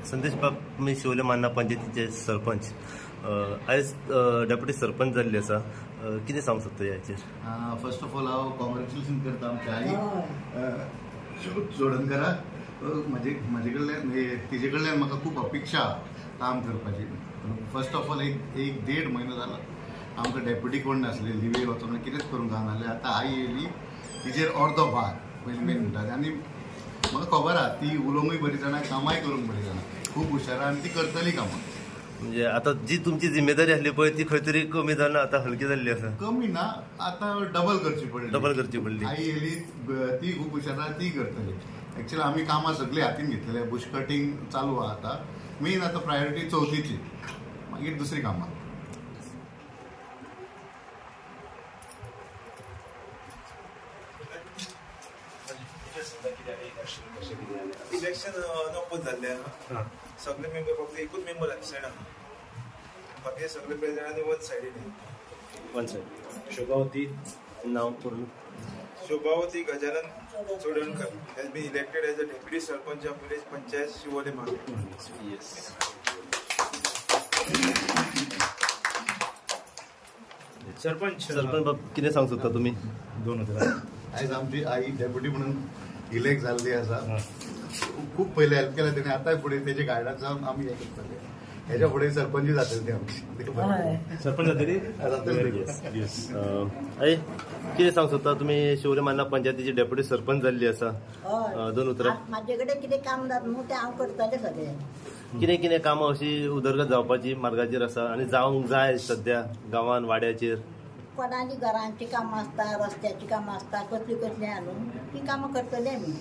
संदेश बाब, मी शिवले मान्ना पंचायतीचे सरपंच आयज डेप्युटी सरपंच जाल्ले आसा, कितें सांगूंक सोदता याचेर? फर्स्ट ऑफ ऑल हांव कॉंग्रेच्युलेशन करता आमच्या आई जोडणकराक. म्हजे कडल्यान तिजे कडल्यान म्हाका खूब अपेक्षा काम करपाची. फर्स्ट ऑफ ऑल एक 1.5 म्हयनो जाला आमकां डेप्युटी कोण नासले, लिवे वचून कितेंच करूंक जायनासलें. आतां आई येयली, तिजेर अर्दो भार पयलीं मेन म्हणटात. आनी म्हाका खबर आहा ती उलोवंकूय बरी जाणा, कामाय करूंक बरी जाणा, खूब हुशार आहा आनी ती करतली कामां. म्हणजे आता जी तुमची जिम्मेदारी आसली पळय ती खंय तरी कमी जावन आतां हलकी जाल्ली आसा. कमी ना, आतां डबल करची पडली. आई येयली, ती खूब हुशार आहा, ती करतली. एक्चुअली आमी कामां सगळी हातीन घेतलेले. बुश कटींग चालू आहा आतां. मेन आतां प्रायोरिटी चवथीची, मागीर दुसरी कामां. इलेक्शन नोपोज जाल्ले सगळे मेंबर, फक्त एकूच मेंबर सायड आहा, बाकी सगळे प्रेसिडेंट आनी वन सायड. शोभावती नाव पूर्ण Shobhavati Gajanan Chodankar has been elected as a deputy sarpanch of village panchayat Siolim मार्ग. सरपंच बाब, कितें सांगूंक सोदता तुमी? 2000 आयज आमची आई डेप्युटी म्हणून इलेक्ट जाल्ली आसा. खूब पयले हेल्प केला तेणे. आतांय फुडें तेजे गायडान जावन आमी हे करतले. हेच्या फुडें सरपंच जातली ती आमची. सरपंच जातली. आई, कितें सांगूंक सोदता तुमी? शिवले मान्ना पंचायतीचे डेप्युटी सरपंच जाल्ली आसा. 2 उतरां. म्हाजे कडेन कितें काम जाता न्हू तें हांव करतलें सगळें. कितें कितें कामां अशी उदरगत जावपाची मार्गाचेर आसा आनी जावंक जाय सध्या गांवांत वाड्याचेर? कोणाची घरांची कामां आसता, रस्त्याची कामां आसता, कसली कसली हाडून ती कामां करतले आमी.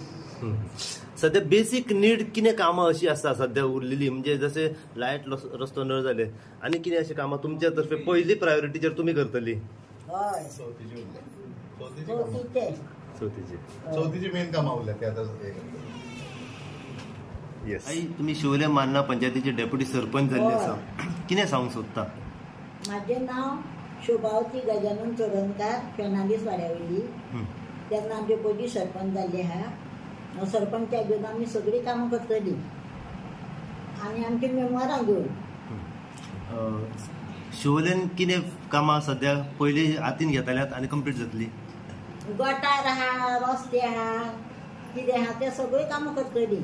सध्या बेसीक नीड कितें कामां अशी आसा सध्या उरलेली? म्हणजे जशे लायट, रस्तो नळ जाले, आनी कितें अशी कामां तुमच्या तर्फे पयली प्रायोरिटीचेर तुमी करतली? हय, चवथीची मेन कामां उरल्या ते आतां. येस. आई, तुमी शिवले मान्ना पंचायतीचे डेप्युटी सरपंच जाल्ले आसा, कितें सांगूंक सोदता? म्हाजें नांव शोभावती गजानन चोडणकार, फेर्नांदीस वाड्यावयली. तेन्ना आमचे पयलीं सरपंच जाल्ले आहा. सरपंचा घेवन आमी सगळीं कामां करतलीं आनी आमची मेमोरां घेवन. शिवलेन कितें कामां सध्या पयली हातीन घेताल्यात आनी कंप्लीट जातली? गटार आहा, रस्ते आहा, कितें आहा ते सगळीं कामां करतलीं.